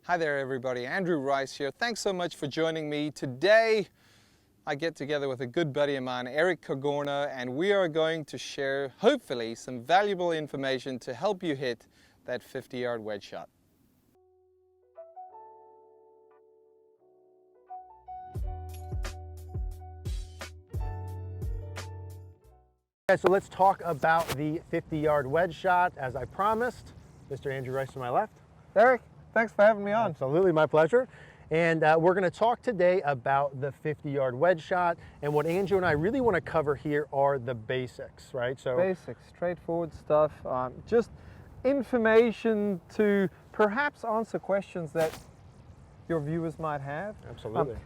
Hi there everybody, Andrew Rice here. Thanks so much for joining me. Today I get together with a good buddy of mine, Eric Kogorna, and we are going to share, hopefully, some valuable information to help you hit that 50-yard wedge shot. Okay, so let's talk about the 50-yard wedge shot. As I promised, Mr. Andrew Rice to my left. Eric, thanks for having me on. Absolutely, my pleasure. And we're going to talk today about the 50-yard wedge shot. And what Andrew and I really want to cover here are the basics, right? So basics, straightforward stuff, just information to perhaps answer questions that your viewers might have. Absolutely.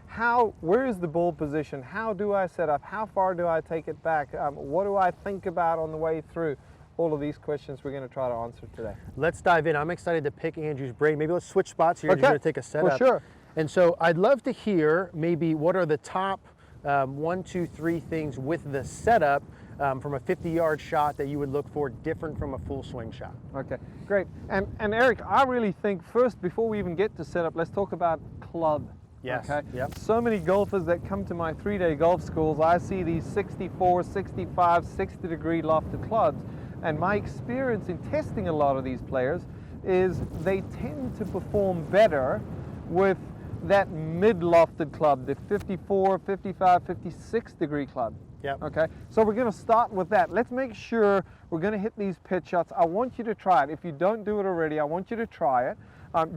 Where is the ball position? How do I set up? How far do I take it back? What do I think about on the way through? All of these questions we're going to try to answer today. Let's dive in. I'm excited to pick Andrew's brain. Maybe let's switch spots here. Okay. You're going to take a setup. For sure. And so I'd love to hear maybe what are the top 1, 2, 3 things with the setup from a 50-yard shot that you would look for different from a full swing shot. Okay, great. And Eric, I really think first, before we even get to setup, let's talk about club. Yes. Okay. Yep. So many golfers that come to my 3-day golf schools, I see these 64, 65, 60-degree lofted clubs. And my experience in testing a lot of these players is they tend to perform better with that mid-lofted club, the 54, 55, 56-degree club. Yep. Okay, so we're going to start with that. Let's make sure we're going to hit these pitch shots. I want you to try it. If you don't do it already, I want you to try it.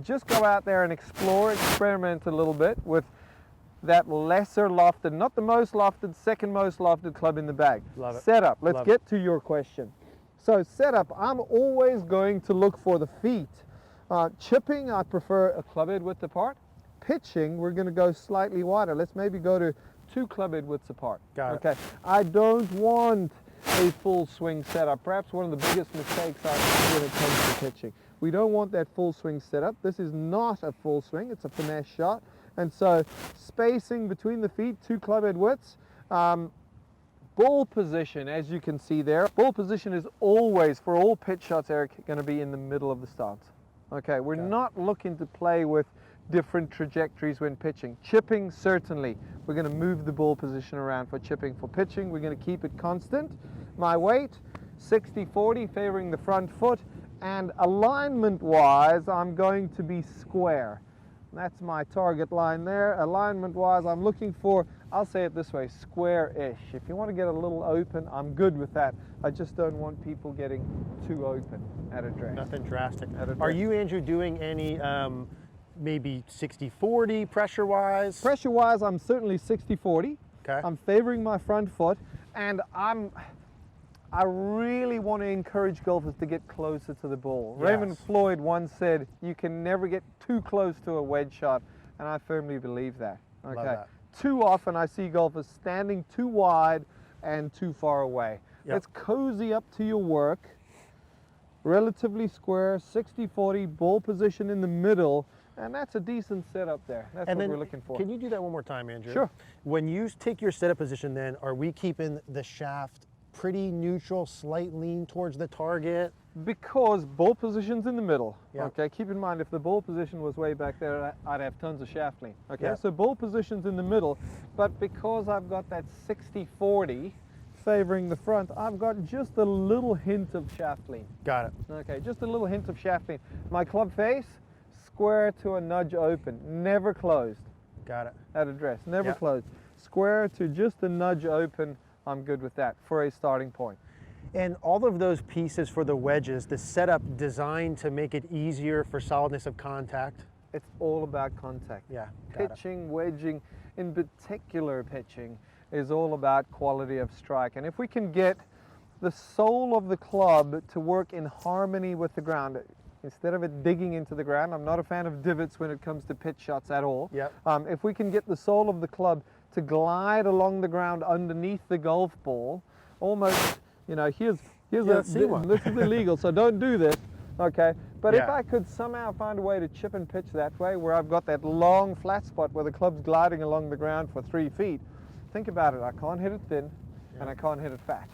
Just go out there and explore, experiment a little bit with that lesser lofted, not the most lofted, second most lofted club in the bag. Love it. Setup. Let's Love get to your question. So setup, I'm always going to look for the feet. Chipping, I prefer a club head width apart. Pitching, we're going to go slightly wider. Let's maybe go to 2 club head widths apart. Got it. Okay. I don't want a full swing setup. Perhaps one of the biggest mistakes I make when it comes to pitching. We don't want that full swing setup. This is not a full swing. It's a finesse shot. And so spacing between the feet, 2 club head widths. Ball position, as you can see there, ball position is always, for all pitch shots, Eric, going to be in the middle of the stance. Okay, we're not looking to play with different trajectories when pitching. Chipping, certainly. We're going to move the ball position around for chipping. For pitching, we're going to keep it constant. My weight, 60-40, favoring the front foot. And alignment-wise, I'm going to be square. That's my target line there. Alignment-wise, I'm looking for, I'll say it this way, square-ish. If you want to get a little open, I'm good with that. I just don't want people getting too open at address. Nothing drastic. At address. Are you, Andrew, doing any maybe 60-40 pressure-wise? Pressure-wise, I'm certainly 60-40. Okay. I'm favoring my front foot, and I really want to encourage golfers to get closer to the ball. Yes. Raymond Floyd once said, you can never get too close to a wedge shot, and I firmly believe that. Okay. Love that. Too often I see golfers standing too wide and too far away. Yep. Let's cozy up to your work. Relatively square, 60-40, ball position in the middle, and that's a decent setup there. That's what we're looking for. Can you do that one more time, Andrew? Sure. When you take your setup position then, are we keeping the shaft pretty neutral, slight lean towards the target? Because ball position's in the middle. Yep. Okay, keep in mind if the ball position was way back there, I'd have tons of shaft lean. Okay, Yep. so ball position's in the middle, but because I've got that 60-40 favoring the front, I've got just a little hint of shaft lean. Got it. Okay, just a little hint of shaft lean. My club face, square to a nudge open, never closed. Got it. At address, never Yep. closed. Square to just a nudge open, I'm good with that for a starting point. And all of those pieces for the wedges, the setup designed to make it easier for solidness of contact? It's all about contact. Yeah. Got it. Pitching, wedging, in particular pitching, is all about quality of strike. And if we can get the sole of the club to work in harmony with the ground, instead of it digging into the ground, I'm not a fan of divots when it comes to pitch shots at all. Yep. If we can get the sole of the club to glide along the ground underneath the golf ball, almost, you know, here's this is illegal, so don't do this, okay? But if I could somehow find a way to chip and pitch that way, where I've got that long flat spot where the club's gliding along the ground for 3 feet, think about it, I can't hit it thin, and I can't hit it fat.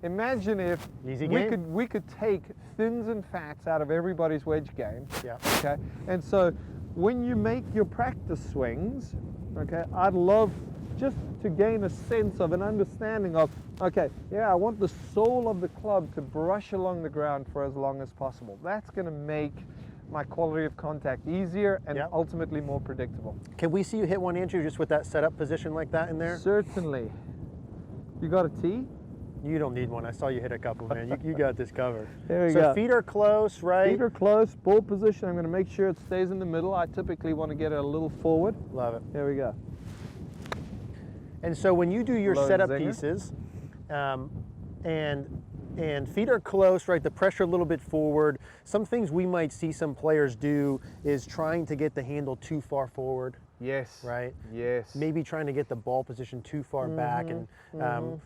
Imagine if we could take thins and fats out of everybody's wedge game. Yeah. Okay. And so when you make your practice swings, okay, I'd love just to gain a sense of an understanding of, okay, yeah, I want the sole of the club to brush along the ground for as long as possible. That's going to make my quality of contact easier and ultimately more predictable. Can we see you hit one, Andrew, just with that setup position like that in there? Certainly. You got a tee? You don't need one. I saw you hit a couple, man. You got this covered. There we so go. Feet are close, right? Feet are close, ball position. I'm going to make sure it stays in the middle. I typically want to get it a little forward. Love it. There we go. And so when you do your Low setup zinger. pieces, and feet are close, right? The pressure a little bit forward. Some things we might see some players do is trying to get the handle too far forward. Yes. Right? Yes. Maybe trying to get the ball position too far back. And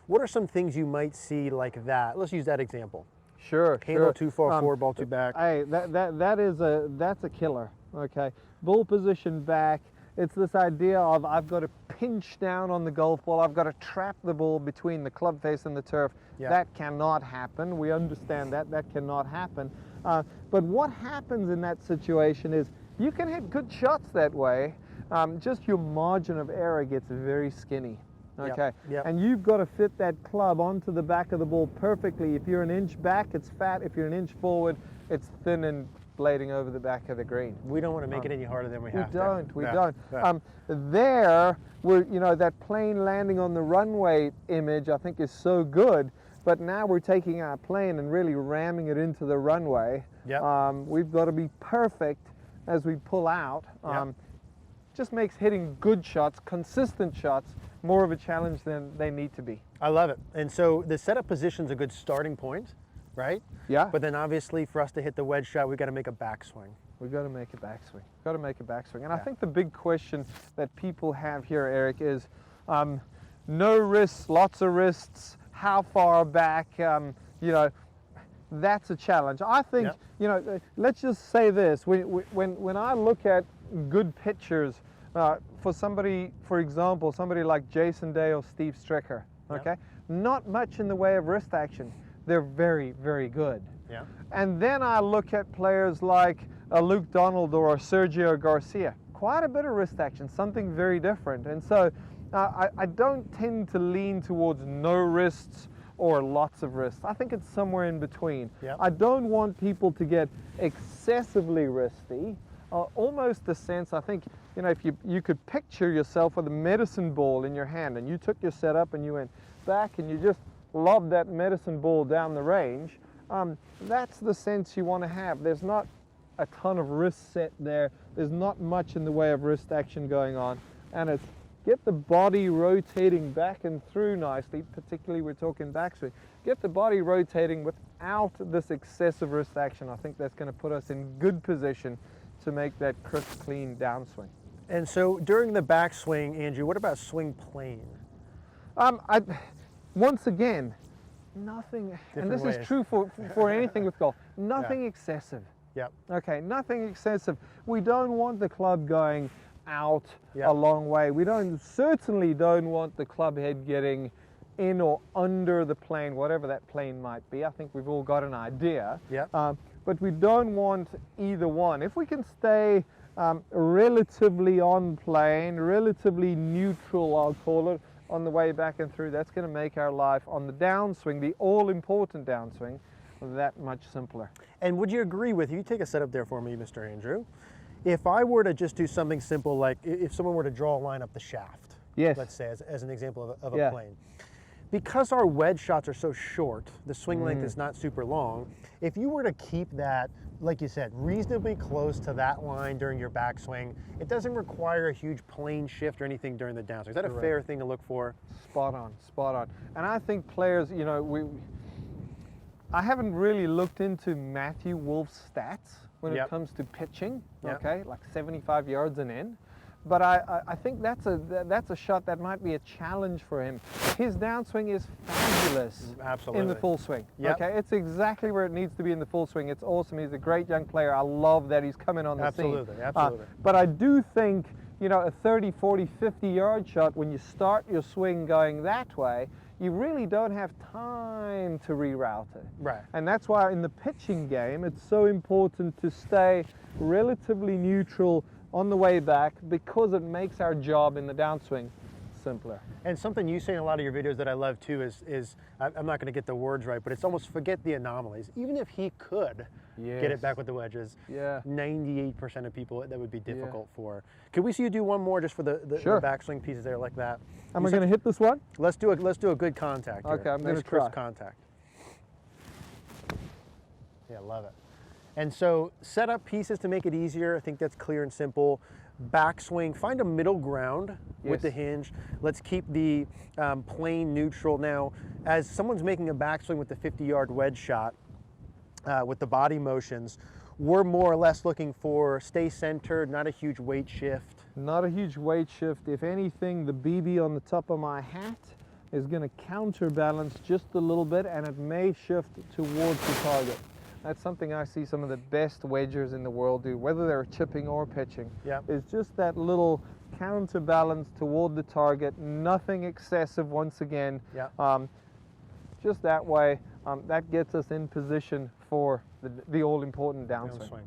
what are some things you might see like that? Let's use that example. Sure. Handle too far forward, ball too back. Hey, that's a killer. Okay. Ball position back. It's this idea of I've got to pinch down on the golf ball. I've got to trap the ball between the club face and the turf. Yeah. That cannot happen. We understand that. That cannot happen. But what happens in that situation is you can hit good shots that way. Just your margin of error gets very skinny. Okay. Yep. And you've got to fit that club onto the back of the ball perfectly. If you're an inch back, it's fat. If you're an inch forward, it's thin and blading over the back of the green. We don't want to make it any harder than we have to. We don't. There, that plane landing on the runway image I think is so good, but now we're taking our plane and really ramming it into the runway. Yep. We've got to be perfect as we pull out. Just makes hitting good shots, consistent shots, more of a challenge than they need to be. I love it. And so the setup position's a good starting point, right? Yeah. But then obviously for us to hit the wedge shot, we've got to make a backswing. We've got to make a backswing. We've got to make a backswing. And I think the big question that people have here, Eric, is no wrists, lots of wrists, how far back, that's a challenge. I think, let's just say this. When I look at good pitchers, for somebody, for example, somebody like Jason Day or Steve Stricker, okay? Not much in the way of wrist action. They're very, very good. Yeah. And then I look at players like Luke Donald or Sergio Garcia. Quite a bit of wrist action, something very different. And so I don't tend to lean towards no wrists or lots of wrists. I think it's somewhere in between. Yep. I don't want people to get excessively wristy. Almost the sense, I think, if you could picture yourself with a medicine ball in your hand and you took your setup and you went back and you just lobbed that medicine ball down the range, that's the sense you want to have. There's not a ton of wrist set there. There's not much in the way of wrist action going on. And it's get the body rotating back and through nicely, particularly we're talking backswing. Get the body rotating without this excessive wrist action. I think that's going to put us in good position to make that crisp, clean downswing. And so during the backswing, Andrew, what about swing plane? Once again, nothing, and this is true for anything with golf, nothing excessive. Yep. Okay, nothing excessive. We don't want the club going out a long way. We certainly don't want the club head getting in or under the plane, whatever that plane might be. I think we've all got an idea. Yep. But we don't want either one. If we can stay relatively on plane, relatively neutral, I'll call it, on the way back and through, that's going to make our life on the downswing, the all-important downswing, that much simpler. And would you agree with, you take a setup there for me, Mr. Andrew, if I were to just do something simple, like if someone were to draw a line up the shaft, let's say, as an example of a plane, because our wedge shots are so short, the swing length is not super long, if you were to keep that, like you said, reasonably close to that line during your backswing, it doesn't require a huge plane shift or anything during the downswing. Is that a fair thing to look for? Spot on, spot on. And I think players, I haven't really looked into Matthew Wolff's stats when it comes to pitching, okay, like 75 yards and in. But I think that's a shot that might be a challenge for him. His downswing is fabulous in the full swing. Okay, it's exactly where it needs to be in the full swing. It's awesome. He's a great young player. I love that he's coming on the scene. Absolutely. But I do think, a 30, 40, 50 yard shot, when you start your swing going that way, you really don't have time to reroute it. Right. And that's why in the pitching game, it's so important to stay relatively neutral on the way back, because it makes our job in the downswing simpler. And something you say in a lot of your videos that I love too is I'm not going to get the words right, but it's almost forget the anomalies. Even if he could get it back with the wedges, 98% of people that would be difficult for. Could we see you do one more just for the backswing pieces there like that? Am I going to hit this one? Let's do a good contact here. Okay, I'm going to try. try. Contact. Yeah, love it. And so set up pieces to make it easier. I think that's clear and simple. Backswing, find a middle ground with the hinge. Let's keep the plane neutral. Now, as someone's making a backswing with the 50-yard wedge shot, with the body motions, we're more or less looking for stay centered, not a huge weight shift. Not a huge weight shift. If anything, the BB on the top of my hat is going to counterbalance just a little bit, and it may shift towards the target. That's something I see some of the best wedgers in the world do, whether they're chipping or pitching. Is just that little counterbalance toward the target, nothing excessive once again. Just that way, that gets us in position for the all-important downswing.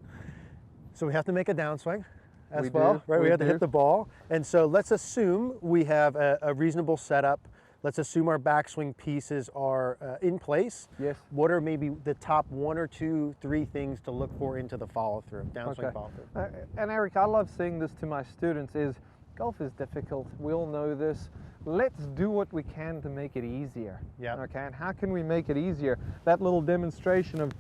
So we have to make a downswing as well, right? We have to hit the ball. And so let's assume we have a reasonable setup. Let's assume our backswing pieces are in place. What are maybe the top 1 or 2, 3 things to look for into the follow-through, downswing follow-through? And Eric, I love saying this to my students is, golf is difficult. We all know this. Let's do what we can to make it easier. Okay, and how can we make it easier? That little demonstration of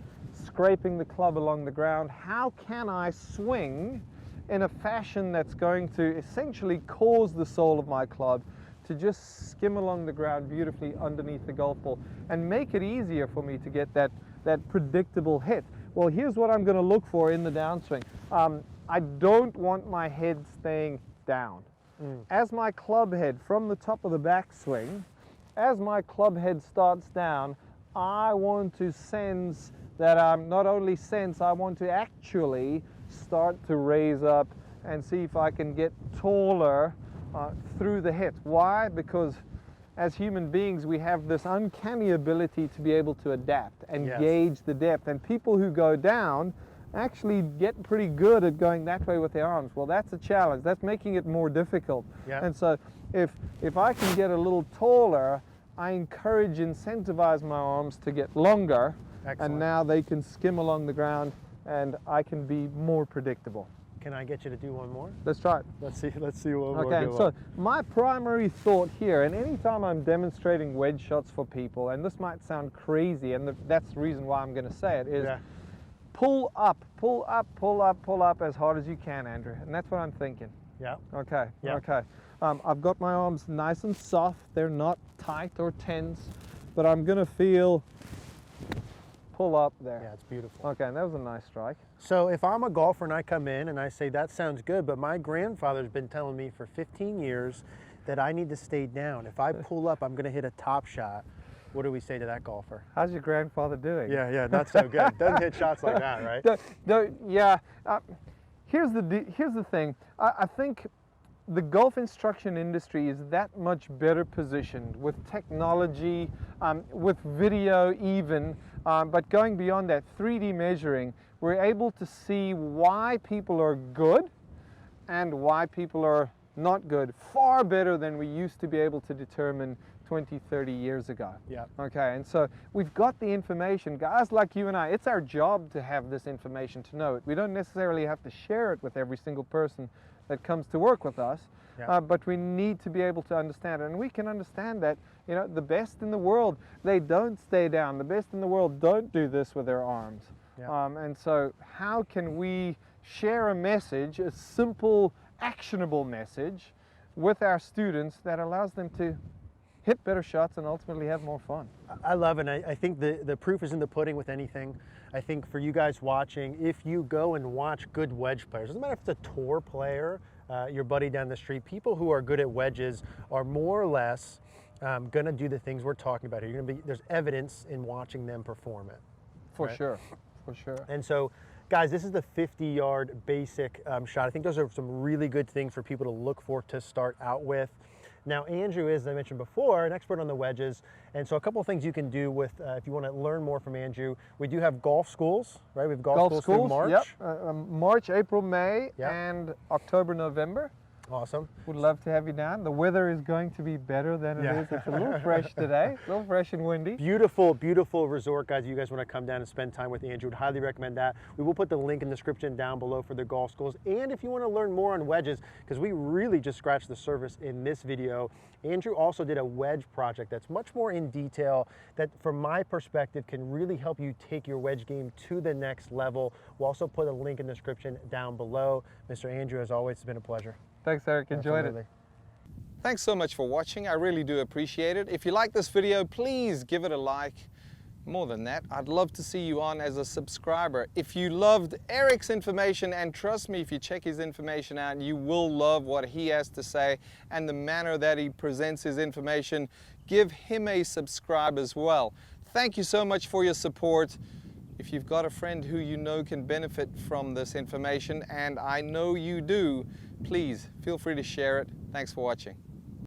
scraping the club along the ground. How can I swing in a fashion that's going to essentially cause the sole of my club to just skim along the ground beautifully underneath the golf ball and make it easier for me to get that predictable hit? Well, here's what I'm going to look for in the downswing. I don't want my head staying down. As my club head from the top of the backswing, as my club head starts down, I want to sense that I want to actually start to raise up and see if I can get taller through the hit. Why? Because as human beings, we have this uncanny ability to be able to adapt and gauge the depth. And people who go down actually get pretty good at going that way with their arms. Well, that's a challenge. That's making it more difficult. And so if I can get a little taller, I incentivize my arms to get longer. And now they can skim along the ground and I can be more predictable. Can I get you to do one more? Let's try it. Let's see one more. Okay, so my primary thought here, and anytime I'm demonstrating wedge shots for people, and this might sound crazy, and that's the reason why I'm going to say it, is pull up, pull up, pull up, pull up as hard as you can, Andrew. And that's what I'm thinking. Okay. I've got my arms nice and soft. They're not tight or tense, but I'm going to feel pull up there. Yeah, it's beautiful. Okay, and that was a nice strike. So if I'm a golfer and I come in and I say, that sounds good, but my grandfather's been telling me for 15 years that I need to stay down. If I pull up, I'm going to hit a top shot. What do we say to that golfer? How's your grandfather doing? Yeah, not so good. Doesn't hit shots like that, right? Here's the thing. I think the golf instruction industry is that much better positioned with technology, with video even, but going beyond that, 3D measuring, we're able to see why people are good and why people are not good, far better than we used to be able to determine 20, 30 years ago. Okay, and so we've got the information. Guys like you and I, it's our job to have this information, to know it. We don't necessarily have to share it with every single person that comes to work with us, but we need to be able to understand it. And we can understand that, you know, the best in the world, they don't stay down. The best in the world don't do this with their arms. And so how can we share a message, a simple, actionable message with our students that allows them to hit better shots and ultimately have more fun? I love it. I think the proof is in the pudding with anything. I think for you guys watching, if you go and watch good wedge players, doesn't matter if it's a tour player, your buddy down the street, people who are good at wedges are more or less going to do the things we're talking about here. There's evidence in watching them perform it. For sure. And so, guys, this is the 50-yard basic shot. I think those are some really good things for people to look for to start out with. Now, Andrew is, as I mentioned before, an expert on the wedges, and so a couple of things you can do with, if you want to learn more from Andrew, we do have golf schools, right? We have golf schools through March. Yep. March, April, May, Yep. and October, November. Awesome. Would love to have you down. The weather is going to be better than it is. It's a little fresh today, a little fresh and windy. Beautiful, beautiful resort, guys. You guys want to come down and spend time with Andrew, would highly recommend that. We will put the link in the description down below for the golf schools. And if you want to learn more on wedges, because we really just scratched the surface in this video, Andrew also did a wedge project that's much more in detail, that from my perspective can really help you take your wedge game to the next level. We'll also put a link in the description down below. Mr. Andrew, as always, it's been a pleasure. Thanks, Eric. Enjoyed it. Thanks so much for watching. I really do appreciate it. If you like this video, please give it a like. More than that, I'd love to see you on as a subscriber. If you loved Eric's information, and trust me, if you check his information out, you will love what he has to say and the manner that he presents his information, give him a subscribe as well. Thank you so much for your support. If you've got a friend who you know can benefit from this information, and I know you do, please feel free to share it. Thanks for watching.